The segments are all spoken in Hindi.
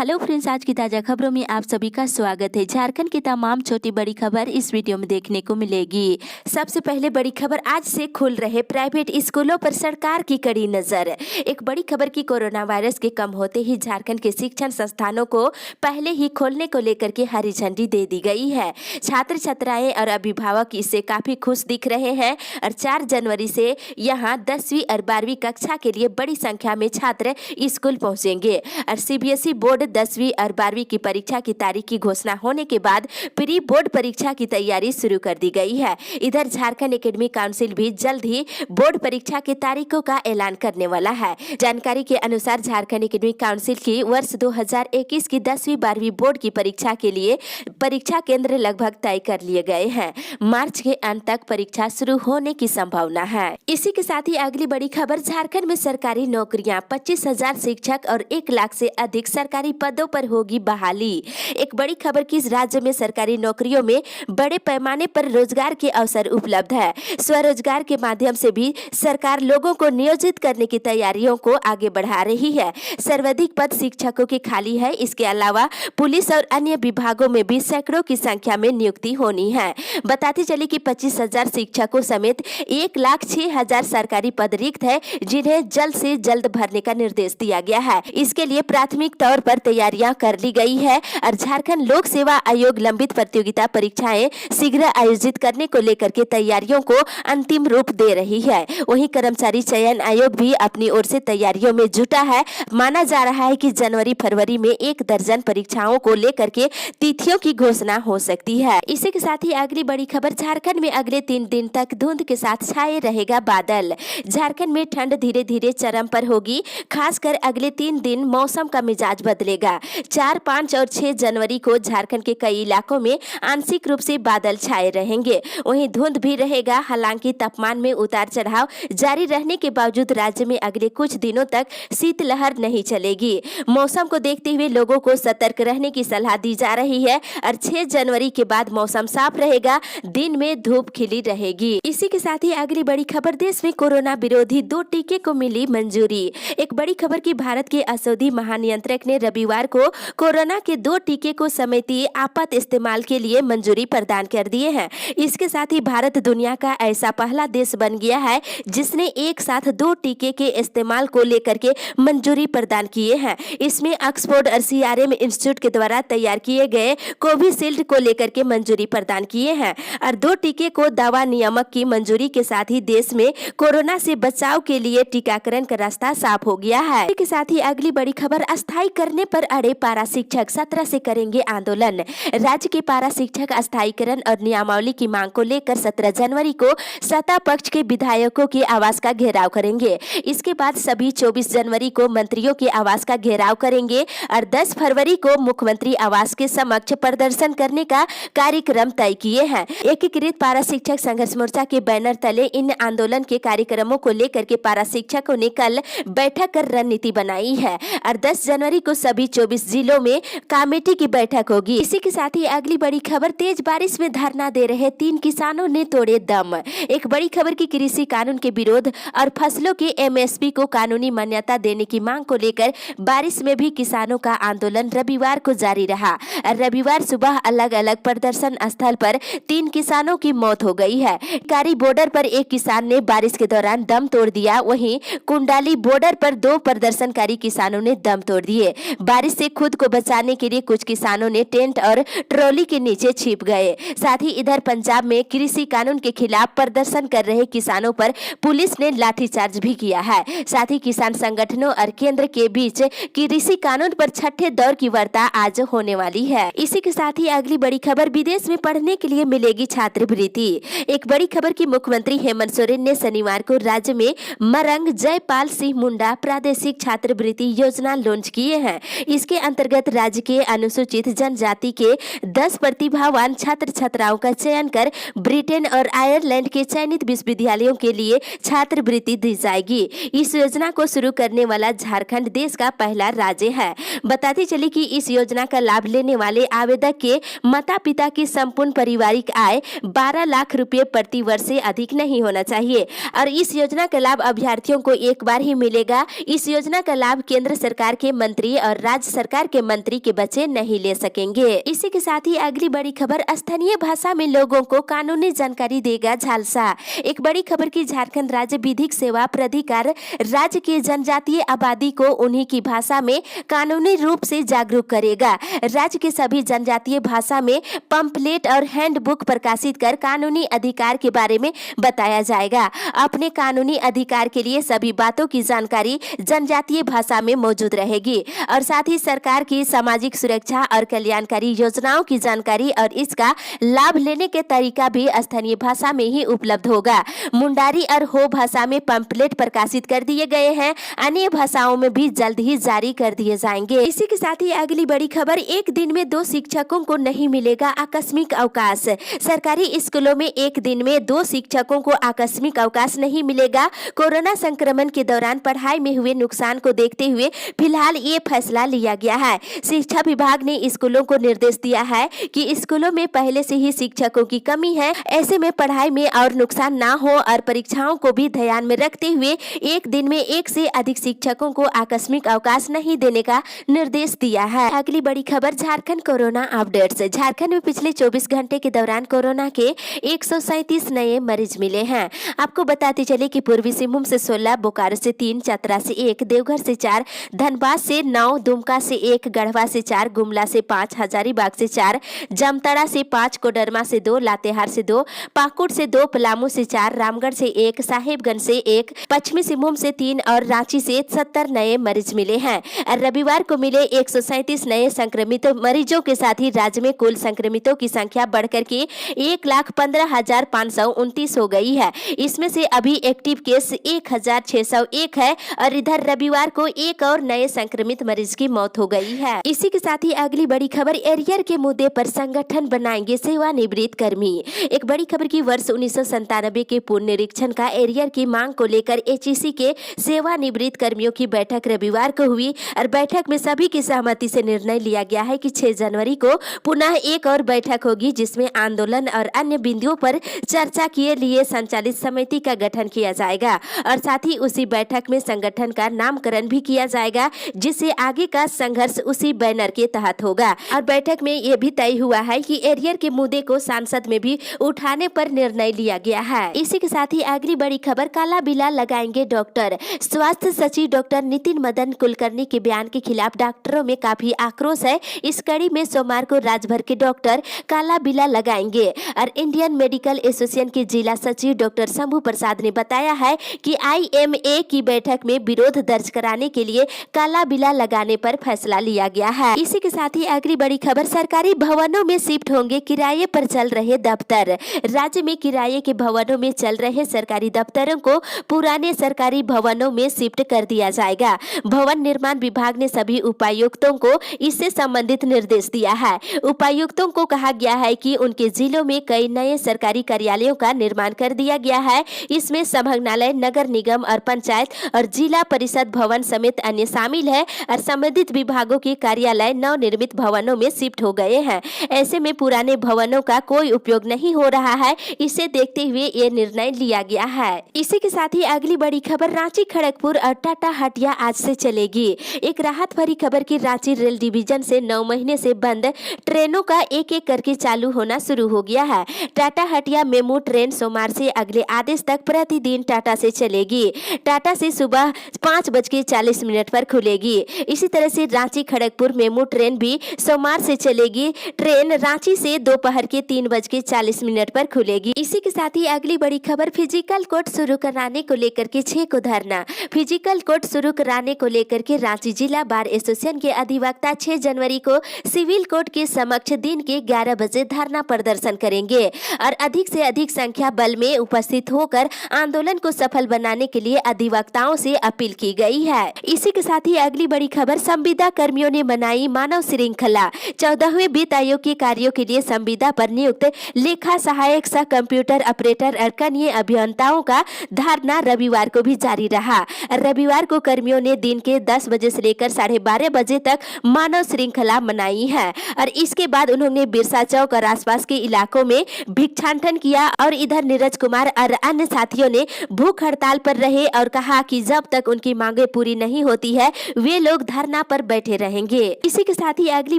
हेलो फ्रेंड्स, आज की ताज़ा खबरों में आप सभी का स्वागत है। झारखंड की तमाम छोटी बड़ी खबर इस वीडियो में देखने को मिलेगी। सबसे पहले बड़ी खबर, आज से खुल रहे प्राइवेट स्कूलों पर सरकार की कड़ी नजर। एक बड़ी खबर की कोरोना वायरस के कम होते ही झारखंड के शिक्षण संस्थानों को पहले ही खोलने को लेकर के हरी झंडी दे दी गई है। छात्र छात्राएं और अभिभावक इससे काफी खुश दिख रहे हैं और 4 जनवरी से यहाँ 10वीं और 12वीं कक्षा के लिए बड़ी संख्या में छात्र स्कूल पहुंचेंगे और सीबीएसई बोर्ड 10वीं और 12वीं की परीक्षा की तारीख की घोषणा होने के बाद प्री बोर्ड परीक्षा की तैयारी शुरू कर दी गई है। इधर झारखंड एकेडमिक काउंसिल भी जल्द ही बोर्ड परीक्षा की तारीखों का ऐलान करने वाला है। जानकारी के अनुसार झारखंड एकेडमिक काउंसिल की वर्ष 2021 की 10वीं 12वीं बोर्ड की परीक्षा के लिए परीक्षा केंद्र लगभग तय कर लिए गए हैं। मार्च के अंत तक परीक्षा शुरू होने की संभावना है। इसी के साथ ही अगली बड़ी खबर, झारखंड में सरकारी नौकरियां 25,000 शिक्षक और 1 लाख से अधिक सरकारी पदों पर होगी बहाली। एक बड़ी खबर की राज्य में सरकारी नौकरियों में बड़े पैमाने पर रोजगार के अवसर उपलब्ध है। स्वरोजगार के माध्यम से भी सरकार लोगों को नियोजित करने की तैयारियों को आगे बढ़ा रही है। सर्वाधिक पद शिक्षकों के खाली है। इसके अलावा पुलिस और अन्य विभागों में भी सैकड़ों की संख्या में नियुक्ति होनी है। बताते चले कि 25,000 शिक्षकों समेत 1,06,000 सरकारी पद रिक्त है, जिन्हें जल्द से जल्द भरने का निर्देश दिया गया है। इसके लिए प्राथमिक तौर पर तैयारियां कर ली गई है और झारखंड लोक सेवा आयोग लंबित प्रतियोगिता परीक्षाएं शीघ्र आयोजित करने को लेकर के तैयारियों को अंतिम रूप दे रही है। वहीं कर्मचारी चयन आयोग भी अपनी ओर से तैयारियों में जुटा है। माना जा रहा है कि जनवरी फरवरी में 1 दर्जन परीक्षाओं को लेकर के तिथियों की घोषणा हो सकती है। इसी के साथ ही अगली बड़ी खबर, झारखंड में अगले 3 दिन तक धुंध के साथ छाए रहेगा बादल। झारखंड में ठंड धीरे धीरे चरम पर होगी। खासकर अगले 3 दिन मौसम का मिजाज बदलेगा। 4, 5 और 6 जनवरी को झारखंड के कई इलाकों में आंशिक रूप से बादल छाए रहेंगे। वहीं धुंध भी रहेगा। हालांकि तापमान में उतार चढ़ाव जारी रहने के बावजूद राज्य में अगले कुछ दिनों तक शीतलहर नहीं चलेगी। मौसम को देखते हुए लोगों को सतर्क रहने की सलाह दी जा रही है और 6 जनवरी के बाद मौसम साफ रहेगा। दिन में धूप खिली रहेगी। इसी के साथ ही अगली बड़ी खबर, देश में कोरोना विरोधी 2 टीके को मिली मंजूरी। एक बड़ी खबर की भारत के औषधि महानियंत्रक ने रविवार को कोरोना के 2 टीके को समेती आपात इस्तेमाल के लिए मंजूरी प्रदान कर दिए हैं। इसके साथ ही भारत दुनिया का ऐसा पहला देश बन गया है जिसने एक साथ 2 टीके के इस्तेमाल को लेकर के मंजूरी प्रदान किए हैं। इसमें ऑक्सफोर्ड और सीरम इंस्टीट्यूट के द्वारा तैयार किए गए कोविशील्ड को लेकर के मंजूरी प्रदान किए हैं और 2 टीके को दवा नियामक की मंजूरी के साथ ही देश में कोरोना से बचाव के लिए टीकाकरण का रास्ता साफ हो गया है। इसके साथ ही अगली बड़ी खबर, अस्थायी करने पर अड़े पारा शिक्षक 17 से करेंगे आंदोलन। राज्य के पारा शिक्षक अस्थायीकरण और नियमावली की मांग को लेकर 17 जनवरी को सत्ता पक्ष के विधायकों के आवास का घेराव करेंगे। इसके बाद सभी 24 जनवरी को मंत्रियों के आवास का घेराव करेंगे और 10 फरवरी को मुख्यमंत्री आवास के समक्ष प्रदर्शन करने का कार्यक्रम तय किए हैं। एकीकृत पारा शिक्षक संघर्ष मोर्चा के बैनर तले इन आंदोलन के कार्यक्रमों को लेकर के पारा शिक्षकों ने कल बैठक कर रणनीति बनाई है और 10 जनवरी को सभी 24 जिलों में कमेटी की बैठक होगी। इसी के साथ ही अगली बड़ी खबर, तेज बारिश में धरना दे रहे 3 किसानों ने तोड़े दम। एक बड़ी खबर की कृषि कानून के विरोध और फसलों के एमएसपी को कानूनी मान्यता देने की मांग को लेकर बारिश में भी किसानों का आंदोलन रविवार को जारी रहा। रविवार सुबह अलग अलग प्रदर्शन स्थल पर 3 किसानों की मौत हो गई है। कारी बॉर्डर पर एक किसान ने बारिश के दौरान दम तोड़ दिया। वहीं कुंडाली बॉर्डर पर 2 प्रदर्शनकारी किसानों ने दम तोड़ दिए। बारिश से खुद को बचाने के लिए कुछ किसानों ने टेंट और ट्रॉली के नीचे छिप गए। साथ ही इधर पंजाब में कृषि कानून के खिलाफ प्रदर्शन कर रहे किसानों पर पुलिस ने लाठीचार्ज भी किया है। साथ ही किसान संगठनों और केंद्र के बीच कृषि कानून पर 6ठे दौर की वार्ता आज होने वाली है। इसी के साथ ही अगली बड़ी खबर, विदेश में पढ़ने के लिए मिलेगी छात्रवृत्ति। एक बड़ी खबर की मुख्यमंत्री हेमंत सोरेन ने शनिवार को राज्य में मरंग जयपाल सिंह मुंडा प्रादेशिक छात्रवृत्ति योजना लॉन्च किए हैं। इसके अंतर्गत राज्य के अनुसूचित जनजाति के 10 प्रतिभावान छात्र छात्राओं का चयन कर ब्रिटेन और आयरलैंड के चयनित विश्वविद्यालयों के लिए छात्रवृत्ति दी जाएगी। इस योजना को शुरू करने वाला झारखंड देश का पहला राज्य है। बताते चले कि इस योजना का लाभ लेने वाले आवेदक के माता पिता की संपूर्ण पारिवारिक आय 12 लाख रुपए प्रति वर्ष से अधिक नहीं होना चाहिए और इस योजना का लाभ अभ्यर्थियों को एक बार ही मिलेगा। इस योजना का लाभ केंद्र सरकार के मंत्री और राज्य सरकार के मंत्री के बच्चे नहीं ले सकेंगे। इसी के साथ ही अगली बड़ी खबर, स्थानीय भाषा में लोगों को कानूनी जानकारी देगा झालसा। एक बड़ी खबर की, झारखंड राज्य विधिक सेवा प्राधिकार राज्य की जनजातीय आबादी को उन्हीं की भाषा में कानूनी रूप से जागरूक करेगा। राज्य के सभी जनजातीय भाषा में पंपलेट और हैंडबुक प्रकाशित कर कानूनी अधिकार के बारे में बताया जाएगा। अपने कानूनी अधिकार के लिए सभी बातों की जानकारी जनजातीय भाषा में मौजूद रहेगी और साथ ही सरकार की सामाजिक सुरक्षा और कल्याणकारी योजनाओं की जानकारी और इसका लाभ लेने के तरीका भी स्थानीय भाषा में ही उपलब्ध होगा। मुंडारी और हो भाषा में पंपलेट प्रकाशित कर दिए गए हैं, अन्य भाषाओं में भी जल्द ही जारी कर दिए जाएंगे। इसी के साथ ही अगली बड़ी खबर, एक दिन में 2 शिक्षकों को नहीं मिलेगा आकस्मिक अवकाश। सरकारी स्कूलों में एक दिन में 2 शिक्षकों को आकस्मिक अवकाश नहीं मिलेगा। कोरोना संक्रमण के दौरान पढ़ाई में हुए नुकसान को देखते हुए फिलहाल ये फैसला लिया गया है। शिक्षा विभाग ने स्कूलों को निर्देश दिया है कि स्कूलों में पहले से ही शिक्षकों की कमी है, ऐसे में पढ़ाई में और नुकसान ना हो और परीक्षाओं को भी ध्यान में रखते हुए एक दिन में 1 से अधिक शिक्षकों को आकस्मिक अवकाश नहीं देने का निर्देश दिया है। अगली बड़ी खबर, झारखंड कोरोना अपडेट्स। झारखंड में पिछले 24 घंटे के दौरान कोरोना के 137 नए मरीज मिले हैं। आपको बताते चले कि पूर्वी सिंहभूम से 16, बोकारो से 3, चतरा से 1, देवघर से 4, धनबाद से 9, दुमका से 1, गढ़वा से 4, गुमला से 5, हजारीबाग से 4, जामताड़ा से 5, कोडरमा से 2, लातेहार से 2, पाकुड़ से 2, पलामू से 4, रामगढ़ से 1, साहेबगंज से 1, पश्चिमी सिंहभूम से 3 और रांची से 70 नए मरीज मिले हैं। रविवार को मिले 137 नए संक्रमित मरीजों के साथ ही राज्य में कुल संक्रमितों की संख्या बढ़कर के 1,15,529 हो गई है। इसमें से अभी एक्टिव केस 1,601 है और इधर रविवार को एक और नए संक्रमित मरीज की मौत हो गई है। इसी के साथ ही अगली बड़ी खबर, एरियर के मुद्दे पर संगठन बनाएंगे सेवानिवृत्त कर्मी। एक बड़ी खबर की, वर्ष 1997 के पुनरीक्षण का एरियर की मांग को लेकर एचईसी के सेवानिवृत्त कर्मियों की बैठक रविवार को हुई और बैठक में सभी की सहमति से निर्णय लिया गया है कि 6 जनवरी को पुनः एक और बैठक होगी जिसमें आंदोलन और अन्य बिंदुओं पर चर्चा के लिए संचालित समिति का गठन किया जाएगा और साथ ही उसी बैठक में संगठन का नामकरण भी किया जाएगा जिससे आगे का संघर्ष उसी बैनर के तहत होगा। और बैठक में यह भी तय हुआ है कि एरियर के मुद्दे को सांसद में भी उठाने पर निर्णय लिया गया है। इसी के साथ ही अगली बड़ी खबर, काला बिल्ला लगाएंगे डॉक्टर। स्वास्थ्य सचिव डॉक्टर नितिन मदन कुलकर्णी के बयान के खिलाफ डॉक्टरों में काफी आक्रोश है। इस कड़ी में सोमवार को राज्य भर के डॉक्टर काला बिल्ला लगाएंगे और इंडियन मेडिकल एसोसिएशन के जिला सचिव डॉक्टर शंभू प्रसाद ने बताया है कि IMA की बैठक में विरोध दर्ज कराने के लिए काला बिल्ला लगाने पर फैसला लिया गया है। इसी के साथ ही अगली बड़ी खबर, सरकारी भवनों में शिफ्ट होंगे किराए पर चल रहे दफ्तर। राज्य में किराए के भवनों में चल रहे सरकारी दफ्तरों को पुराने सरकारी भवनों में शिफ्ट कर दिया जाएगा। भवन निर्माण विभाग ने सभी उपायुक्तों को इससे संबंधित निर्देश दिया है। उपायुक्तों को कहा गया है कि उनके जिलों में कई नए सरकारी कार्यालयों का निर्माण कर दिया गया है। इसमें संभागनालय, नगर निगम और पंचायत और जिला परिषद भवन समेत अन्य शामिल है और संबंधित विभागों के कार्यालय नवनिर्मित भवनों में शिफ्ट हो गए हैं। ऐसे में पुराने भवनों का कोई उपयोग नहीं हो रहा है, इसे देखते हुए ये निर्णय लिया गया है। इसी के साथ ही अगली बड़ी खबर, रांची खड़गपुर और टाटा हटिया आज से चलेगी। एक राहत भरी खबर की, रांची रेल डिवीजन से 9 महीने से बंद ट्रेनों का एक एक करके चालू होना शुरू हो गया है। टाटा हटिया मेमू ट्रेन सोमवार से अगले आदेश तक प्रतिदिन टाटा से चलेगी। टाटा से सुबह 5:40 पर खुलेगी। इसी तरह से रांची खड़गपुर मेमू ट्रेन भी सोमवार से चलेगी। ट्रेन रांची से दोपहर के 3:40 पर खुलेगी। इसी के साथ ही अगली बड़ी खबर, फिजिकल कोर्ट शुरू कराने को लेकर के 6 को धरना। फिजिकल कोर्ट शुरू कराने को लेकर के रांची जिला बार एसोसिएशन के अधिवक्ता 6 जनवरी को सिविल कोर्ट के समक्ष दिन के 11 बजे धरना प्रदर्शन करेंगे और अधिक से अधिक संख्या बल में उपस्थित होकर आंदोलन को सफल बनाने के लिए अधिवक्ताओं से अपील की गई है। इसी के साथ ही अगली बड़ी खबर, संविदा कर्मियों ने मनाई मानव श्रृंखला। 14वें वित्त आयोग के कार्यों के लिए संविदा पर नियुक्त लेखा सहायक सह कंप्यूटर ऑपरेटर और कनीय अभियंताओं का धरना रविवार को भी जारी रहा। रविवार को कर्मियों ने दिन के 10 बजे से लेकर 12:30 बजे तक मानव श्रृंखला मनाई है और इसके बाद उन्होंने बिरसा चौक और आसपास के इलाकों में भिक्षाटन किया और इधर नीरज कुमार और अन्य साथियों ने भूख हड़ताल पर रहे और कहा कि जब तक उनकी मांगे पूरी नहीं होती है वे लोग धरना धरना पर बैठे रहेंगे। इसी के साथ ही अगली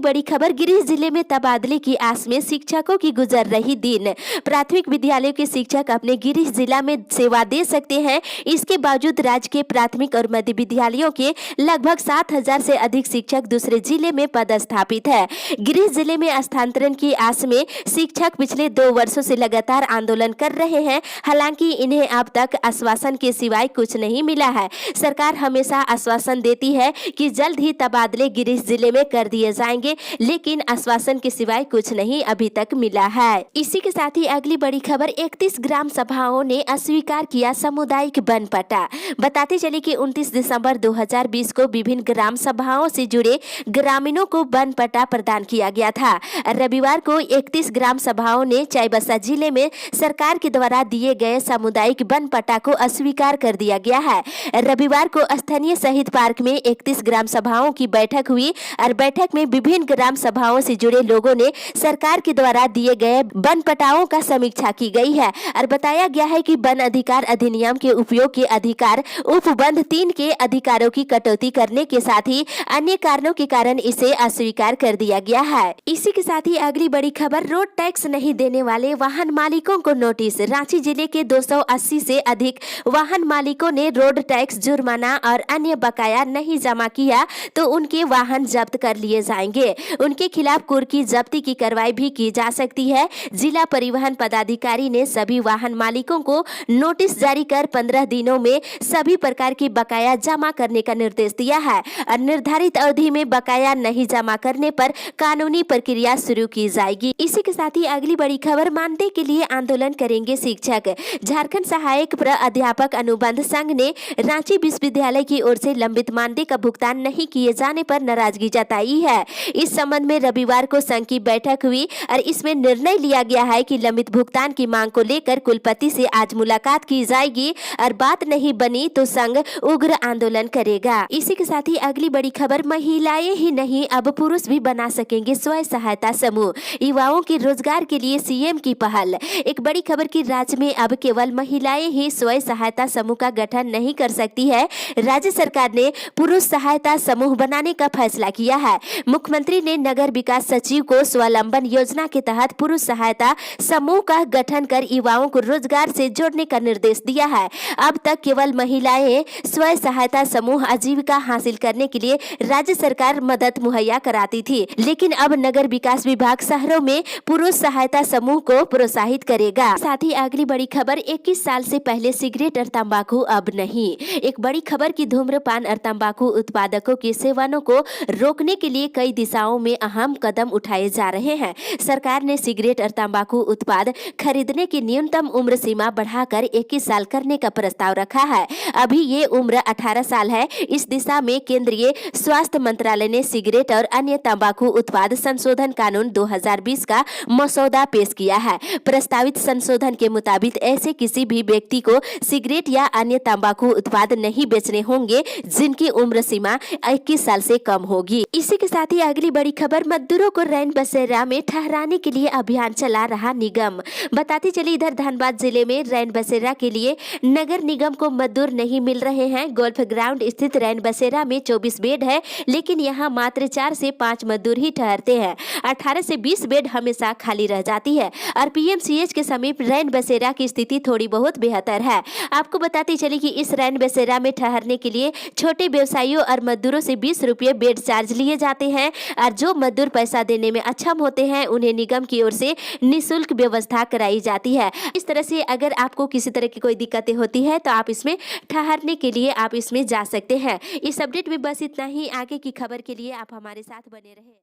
बड़ी खबर, गिरिडीह जिले में तबादले की आस में शिक्षकों की गुजर रही दिन। प्राथमिक विद्यालयों के शिक्षक अपने गिरिडीह जिला में सेवा दे सकते हैं, इसके बावजूद राज्य के प्राथमिक और मध्य विद्यालयों के लगभग 7,000 से अधिक शिक्षक दूसरे जिले में पदस्थापित है। गिरिडीह जिले में स्थानांतरण की आस में शिक्षक पिछले 2 वर्षों से लगातार आंदोलन कर रहे हैं। हालांकि इन्हें अब तक आश्वासन के सिवाय कुछ नहीं मिला है। सरकार हमेशा आश्वासन देती है कि जल्द ही तबादले गिरिडीह जिले में कर दिए जाएंगे, लेकिन आश्वासन के सिवाय कुछ नहीं अभी तक मिला है। इसी के साथ ही अगली बड़ी खबर, 31 ग्राम सभाओं ने अस्वीकार किया सामुदायिक वन पट्टा। बताते चले कि 29 दिसंबर 2020 को विभिन्न ग्राम सभाओं से जुड़े ग्रामीणों को वन पट्टा प्रदान किया गया था। रविवार को 31 ग्राम सभाओं ने चाईबासा जिले में सरकार के द्वारा दिए गए सामुदायिक वन पट्टा को अस्वीकार कर दिया गया है। रविवार को स्थानीय शहीद पार्क में 31 ग्राम सभाओं की बैठक हुई और बैठक में विभिन्न ग्राम सभाओं से जुड़े लोगों ने सरकार के द्वारा दिए गए वन पट्टाओं का समीक्षा की गई है और बताया गया है कि वन अधिकार अधिनियम के उपयोग के अधिकार उपबंध 3 के अधिकारों की कटौती करने के साथ ही अन्य कारणों के कारण इसे अस्वीकार कर दिया गया है। इसी के साथ ही अगली बड़ी खबर, रोड टैक्स नहीं देने वाले वाहन मालिकों को नोटिस। रांची जिले के 280 से अधिक वाहन मालिकों ने रोड टैक्स, जुर्माना और अन्य बकाया नहीं जमा किया तो उनके वाहन जब्त कर लिए जाएंगे। उनके खिलाफ कुर्की जब्ती की कार्रवाई भी की जा सकती है। जिला परिवहन पदाधिकारी ने सभी वाहन मालिकों को नोटिस जारी कर 15 दिनों में सभी प्रकार की बकाया जमा करने का निर्देश दिया है और निर्धारित अवधि में बकाया नहीं जमा करने पर कानूनी प्रक्रिया शुरू की जाएगी। इसी के साथ ही अगली बड़ी खबर, मानदेय के लिए आंदोलन करेंगे शिक्षक। झारखंड सहायक प्राध्यापक अनुबंध संघ ने रांची विश्वविद्यालय की ओर से लंबित मानदेय का भुगतान नहीं किए जाने पर नाराजगी जताई है। इस संबंध में रविवार को संघ की बैठक हुई और इसमें निर्णय लिया गया है कि लंबित भुगतान की मांग को लेकर कुलपति से आज मुलाकात की जाएगी और बात नहीं बनी तो संघ उग्र आंदोलन करेगा। इसी के साथ ही अगली बड़ी खबर, महिलाएं ही नहीं अब पुरुष भी बना सकेंगे स्वयं सहायता समूह। युवाओं के रोजगार के लिए सीएम की पहल। एक बड़ी खबर की राज्य में अब केवल महिलाएं ही स्वयं सहायता समूह का गठन नहीं कर सकती है। राज्य सरकार ने पुरुष सहायता समूह बनाने का फैसला किया है। मुख्यमंत्री ने नगर विकास सचिव को स्वावलंबन योजना के तहत पुरुष सहायता समूह का गठन कर युवाओं को रोजगार से जोड़ने का निर्देश दिया है। अब तक केवल महिलाएं स्वयं सहायता समूह आजीविका हासिल करने के लिए राज्य सरकार मदद मुहैया कराती थी, लेकिन अब नगर विकास विभाग शहरों में पुरुष सहायता समूह को प्रोत्साहित करेगा। साथ ही अगली बड़ी खबर, 21 साल से पहले सिगरेट और तंबाकू अब नहीं। एक बड़ी खबर की धूम्रपान और तंबाकू उत्पादकों के सेवनों को रोकने के लिए कई दिशाओं में अहम कदम उठाए जा रहे हैं। सरकार ने सिगरेट और तंबाकू उत्पाद खरीदने की न्यूनतम उम्र सीमा बढ़ाकर 21 साल करने का प्रस्ताव रखा है। अभी ये उम्र 18 साल है। इस दिशा में केंद्रीय स्वास्थ्य मंत्रालय ने सिगरेट और अन्य तंबाकू उत्पाद संशोधन कानून 2020 का मसौदा पेश किया है। प्रस्तावित संशोधन के मुताबिक ऐसे किसी भी व्यक्ति को सिगरेट या अन्य तंबाकू उत्पाद नहीं बेचने होंगे जिनकी उम्र सीमा 21 साल से कम होगी। इसी के साथ ही अगली बड़ी खबर, मजदूरों को रैन बसेरा में ठहराने के लिए अभियान चला रहा निगम। बताते चले इधर धनबाद जिले में रैन बसेरा के लिए नगर निगम को मजदूर नहीं मिल रहे हैं। गोल्फ ग्राउंड स्थित रैन बसेरा में 24 बेड है, लेकिन यहाँ मात्र 4 से 5 मजदूर ही ठहरते हैं। 18 से 20 बेड हमेशा खाली रह जाती है और पीएमसीएच के समीप रैन बसेरा की स्थिति थोड़ी बहुत बेहतर है। आपको बताते चले कि इस रैन बसेरा में ठहरने के लिए छोटे व्यवसायियों और मजदूरों से 20 रुपये बेड चार्ज लिए जाते हैं और जो मजदूर पैसा देने में अक्षम होते हैं उन्हें निगम की ओर से निःशुल्क व्यवस्था कराई जाती है। इस तरह से अगर आपको किसी तरह की कोई दिक्कतें होती है तो आप इसमें ठहरने के लिए आप इसमें जा सकते हैं। इस अपडेट में बस इतना ही। आगे की खबर के लिए आप हमारे साथ बने रहें।